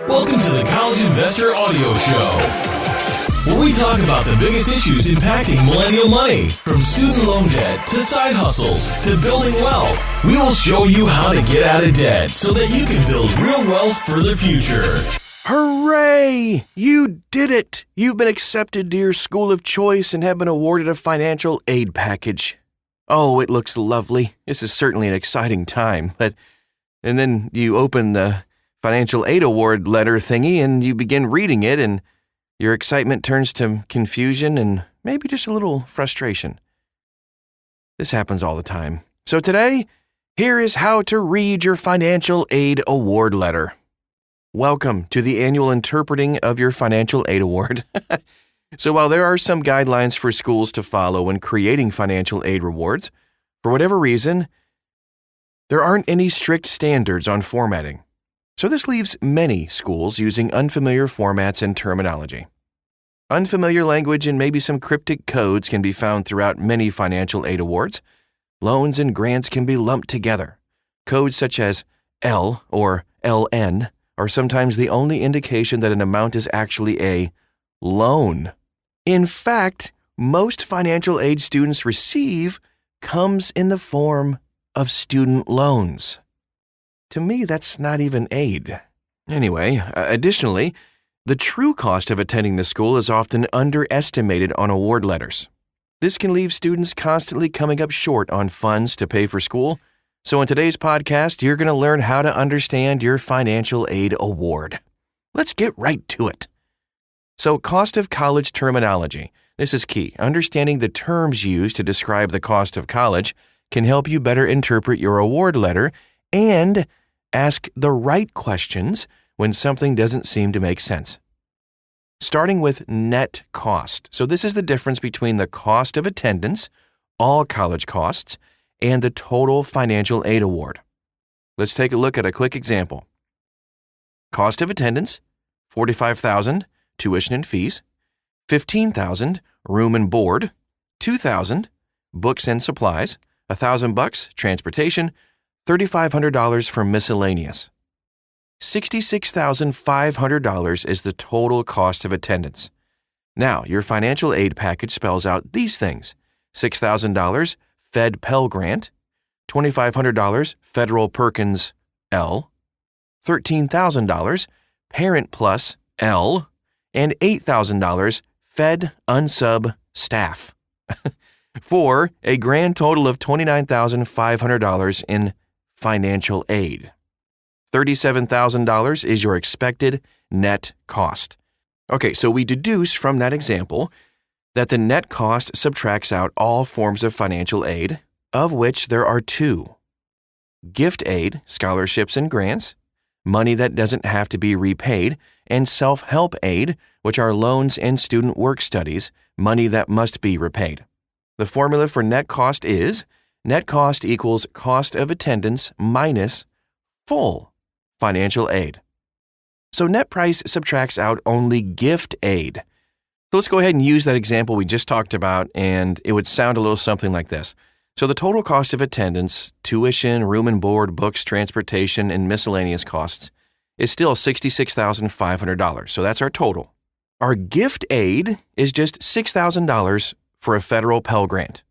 Welcome to the College Investor Audio Show, where we talk about the biggest issues impacting millennial money, from student loan debt to side hustles to building wealth. We will show you how to get out of debt so that you can build real wealth for the future. Hooray! You did it! You've been accepted to your school of choice and have been awarded a financial aid package. Oh, it looks lovely. This is certainly an exciting time, and then you open the financial aid award letter thingy and you begin reading it, and your excitement turns to confusion and maybe just a little frustration. This happens all the time. So today, here is how to read your financial aid award letter. Welcome to the annual interpreting of your financial aid award. So while there are some guidelines for schools to follow when creating financial aid rewards, for whatever reason, there aren't any strict standards on formatting. So this leaves many schools using unfamiliar formats and terminology. Unfamiliar language and maybe some cryptic codes can be found throughout many financial aid awards. Loans and grants can be lumped together. Codes such as L or LN are sometimes the only indication that an amount is actually a loan. In fact, most financial aid students receive comes in the form of student loans. To me, that's not even aid. Anyway, additionally, the true cost of attending the school is often underestimated on award letters. This can leave students constantly coming up short on funds to pay for school. So in today's podcast, you're going to learn how to understand your financial aid award. Let's get right to it. So, cost of college terminology. This is key. Understanding the terms used to describe the cost of college can help you better interpret your award letter and ask the right questions when something doesn't seem to make sense. Starting with net cost. So this is the difference between the cost of attendance, all college costs, and the total financial aid award. Let's take a look at a quick example. Cost of attendance, $45,000, tuition and fees, $15,000, room and board, $2,000, books and supplies, $1,000, transportation, $3,500 for miscellaneous. $66,500 is the total cost of attendance. Now, your financial aid package spells out these things: $6,000 Fed Pell Grant, $2,500 Federal Perkins L, $13,000 Parent Plus L, and $8,000 Fed Unsub Staff, for a grand total of $29,500 in financial aid. $37,000 is your expected net cost. Okay, so we deduce from that example that the net cost subtracts out all forms of financial aid, of which there are two: gift aid, scholarships and grants, money that doesn't have to be repaid, and self-help aid, which are loans and student work studies, money that must be repaid. The formula for net cost is net cost equals cost of attendance minus full financial aid. So net price subtracts out only gift aid. So let's go ahead and use that example we just talked about, and it would sound a little something like this. So the total cost of attendance, tuition, room and board, books, transportation, and miscellaneous costs is still $66,500. So that's our total. Our gift aid is just $6,000 for a federal Pell Grant.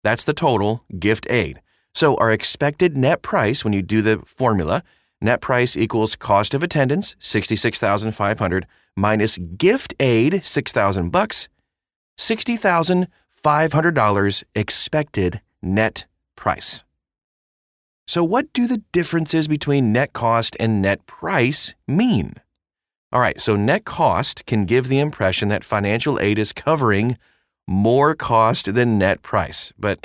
That's the total gift aid. So our expected net price, when you do the formula, net price equals cost of attendance, $66,500, minus gift aid, $6,000, $60,500 expected net price. So what do the differences between net cost and net price mean? All right, so net cost can give the impression that financial aid is covering more cost than net price, but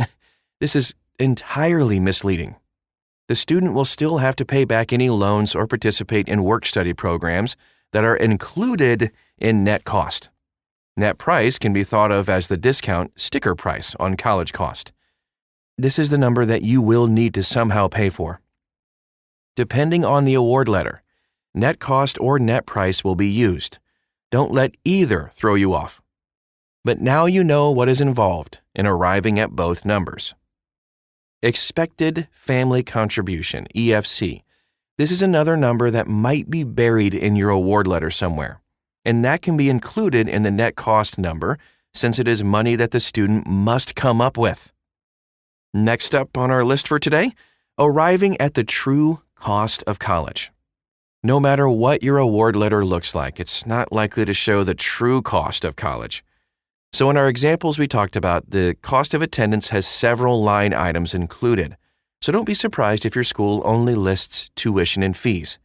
this is entirely misleading. The student will still have to pay back any loans or participate in work-study programs that are included in net cost. Net price can be thought of as the discount sticker price on college cost. This is the number that you will need to somehow pay for. Depending on the award letter, net cost or net price will be used. Don't let either throw you off. But now you know what is involved in arriving at both numbers. Expected Family Contribution, EFC. This is another number that might be buried in your award letter somewhere, and that can be included in the net cost number since it is money that the student must come up with. Next up on our list for today, arriving at the true cost of college. No matter what your award letter looks like, it's not likely to show the true cost of college. So in our examples we talked about, the cost of attendance has several line items included. So don't be surprised if your school only lists tuition and fees.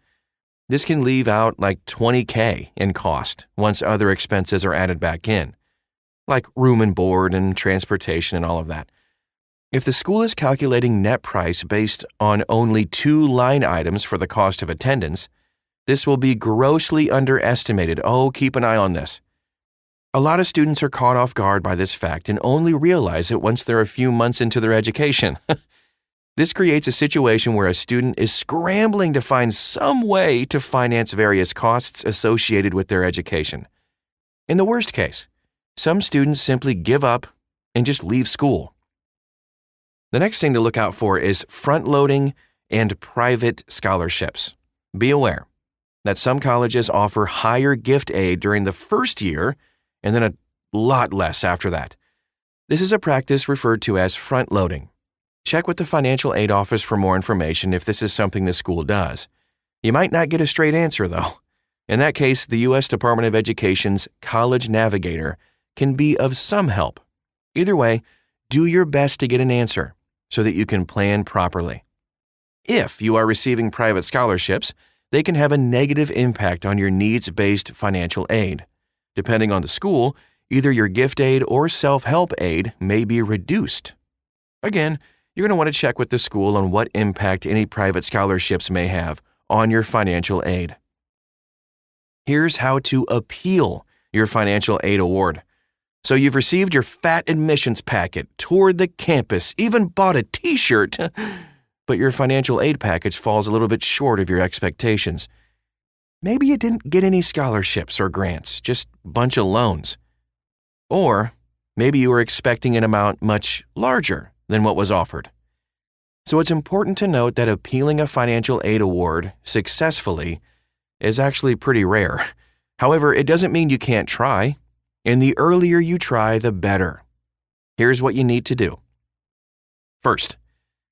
This can leave out like $20,000 in cost once other expenses are added back in, like room and board and transportation and all of that. If the school is calculating net price based on only 2 line items for the cost of attendance, this will be grossly underestimated. Oh, keep an eye on this. A lot of students are caught off guard by this fact and only realize it once they're a few months into their education. This creates a situation where a student is scrambling to find some way to finance various costs associated with their education. In the worst case, some students simply give up and just leave school. The next thing to look out for is front-loading and private scholarships. Be aware that some colleges offer higher gift aid during the first year and then a lot less after that. This is a practice referred to as front-loading. Check with the financial aid office for more information if this is something the school does. You might not get a straight answer, though. In that case, the U.S. Department of Education's College Navigator can be of some help. Either way, do your best to get an answer so that you can plan properly. If you are receiving private scholarships, they can have a negative impact on your needs-based financial aid. Depending on the school, either your gift aid or self-help aid may be reduced. Again, you're going to want to check with the school on what impact any private scholarships may have on your financial aid. Here's how to appeal your financial aid award. So you've received your fat admissions packet, toured the campus, even bought a t-shirt, but your financial aid package falls a little bit short of your expectations. Maybe you didn't get any scholarships or grants, just a bunch of loans. Or maybe you were expecting an amount much larger than what was offered. So it's important to note that appealing a financial aid award successfully is actually pretty rare. However, it doesn't mean you can't try, and the earlier you try, the better. Here's what you need to do. First,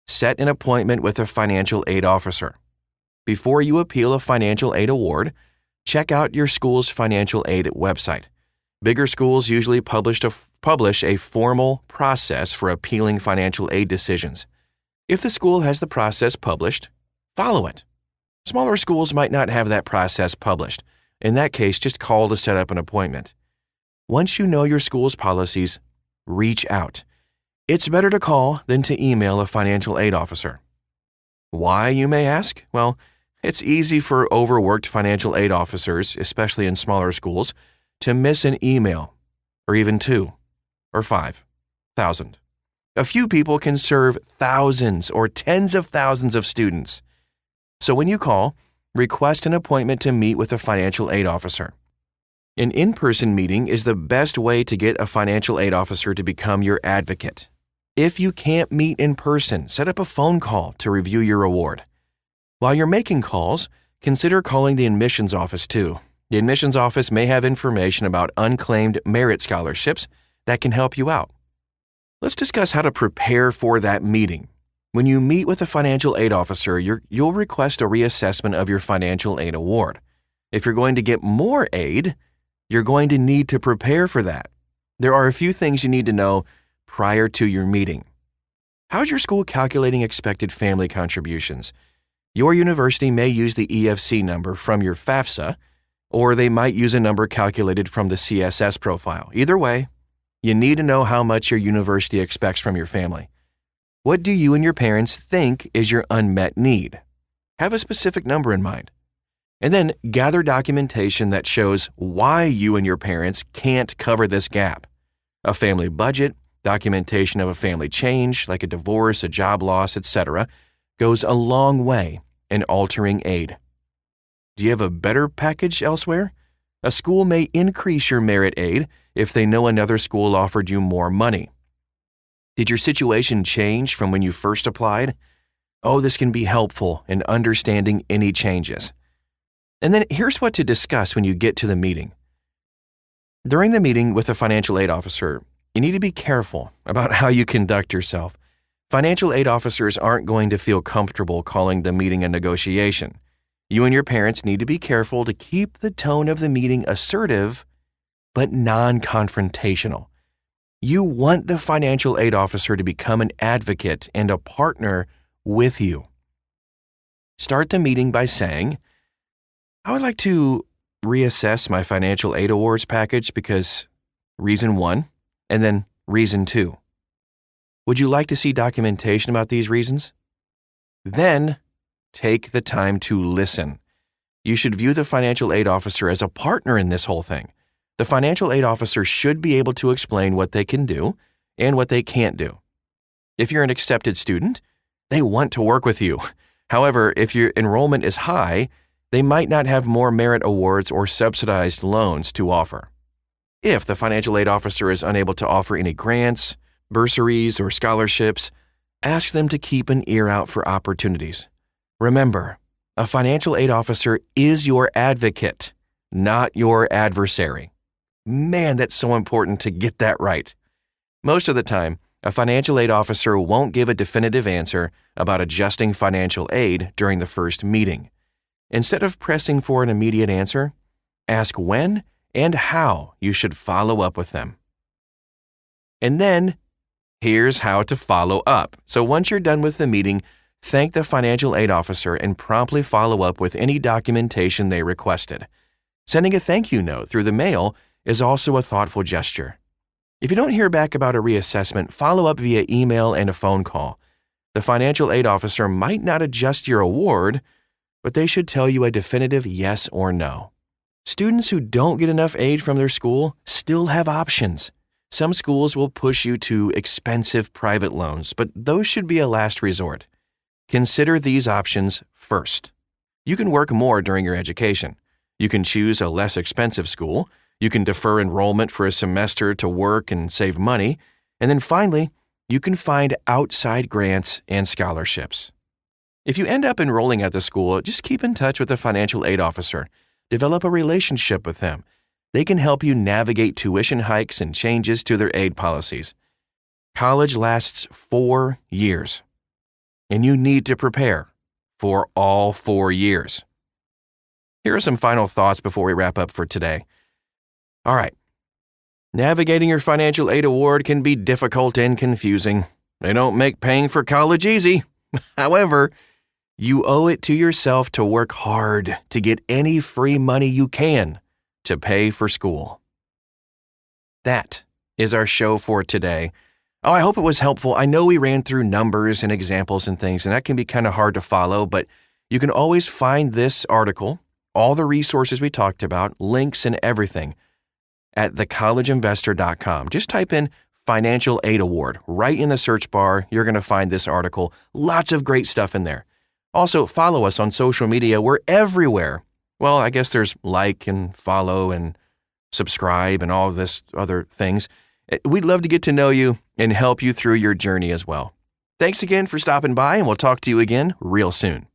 set an appointment with a financial aid officer. Before you appeal a financial aid award, check out your school's financial aid website. Bigger schools usually publish a formal process for appealing financial aid decisions. If the school has the process published, follow it. Smaller schools might not have that process published. In that case, just call to set up an appointment. Once you know your school's policies, reach out. It's better to call than to email a financial aid officer. Why, you may ask? Well, it's easy for overworked financial aid officers, especially in smaller schools, to miss an email, or even 2 or 5,000. A few people can serve thousands or tens of thousands of students. So when you call, request an appointment to meet with a financial aid officer. An in-person meeting is the best way to get a financial aid officer to become your advocate. If you can't meet in person, set up a phone call to review your award. While you're making calls, consider calling the admissions office too. The admissions office may have information about unclaimed merit scholarships that can help you out. Let's discuss how to prepare for that meeting. When you meet with a financial aid officer, you'll request a reassessment of your financial aid award. If you're going to get more aid, you're going to need to prepare for that. There are a few things you need to know prior to your meeting. How's your school calculating expected family contributions? Your university may use the EFC number from your FAFSA, or they might use a number calculated from the CSS profile. Either way, you need to know how much your university expects from your family. What do you and your parents think is your unmet need? Have a specific number in mind. And then gather documentation that shows why you and your parents can't cover this gap. A family budget, documentation of a family change, like a divorce, a job loss, etc., goes a long way in altering aid. Do you have a better package elsewhere? A school may increase your merit aid if they know another school offered you more money. Did your situation change from when you first applied? Oh, this can be helpful in understanding any changes. And then here's what to discuss when you get to the meeting. During the meeting with a financial aid officer, you need to be careful about how you conduct yourself. Financial aid officers aren't going to feel comfortable calling the meeting a negotiation. You and your parents need to be careful to keep the tone of the meeting assertive, but non-confrontational. You want the financial aid officer to become an advocate and a partner with you. Start the meeting by saying, I would like to reassess my financial aid awards package because reason 1, and then reason 2. Would you like to see documentation about these reasons? Then, take the time to listen. You should view the financial aid officer as a partner in this whole thing. The financial aid officer should be able to explain what they can do and what they can't do. If you're an accepted student, they want to work with you. However, if your enrollment is high, they might not have more merit awards or subsidized loans to offer. If the financial aid officer is unable to offer any grants, bursaries, or scholarships, ask them to keep an ear out for opportunities. Remember, a financial aid officer is your advocate, not your adversary. Man, that's so important to get that right. Most of the time, a financial aid officer won't give a definitive answer about adjusting financial aid during the first meeting. Instead of pressing for an immediate answer, ask when and how you should follow up with them. And then, here's how to follow up. So once you're done with the meeting, thank the financial aid officer and promptly follow up with any documentation they requested. Sending a thank you note through the mail is also a thoughtful gesture. If you don't hear back about a reassessment, follow up via email and a phone call. The financial aid officer might not adjust your award, but they should tell you a definitive yes or no. Students who don't get enough aid from their school still have options. Some schools will push you to expensive private loans, but those should be a last resort. Consider these options first. You can work more during your education. You can choose a less expensive school. You can defer enrollment for a semester to work and save money. And then finally, you can find outside grants and scholarships. If you end up enrolling at the school, just keep in touch with the financial aid officer. Develop a relationship with them. They can help you navigate tuition hikes and changes to their aid policies. College lasts 4 years, and you need to prepare for all 4 years. Here are some final thoughts before we wrap up for today. All right. Navigating your financial aid award can be difficult and confusing. They don't make paying for college easy. However, you owe it to yourself to work hard to get any free money you can to pay for school. That is our show for today. Oh, I hope it was helpful. I know we ran through numbers and examples and things, and that can be kind of hard to follow, but you can always find this article, all the resources we talked about, links and everything at thecollegeinvestor.com. Just type in Financial Aid Award. Right in the search bar, you're going to find this article. Lots of great stuff in there. Also, follow us on social media. We're everywhere. Well, I guess there's like and follow and subscribe and all of this other things. We'd love to get to know you and help you through your journey as well. Thanks again for stopping by, and we'll talk to you again real soon.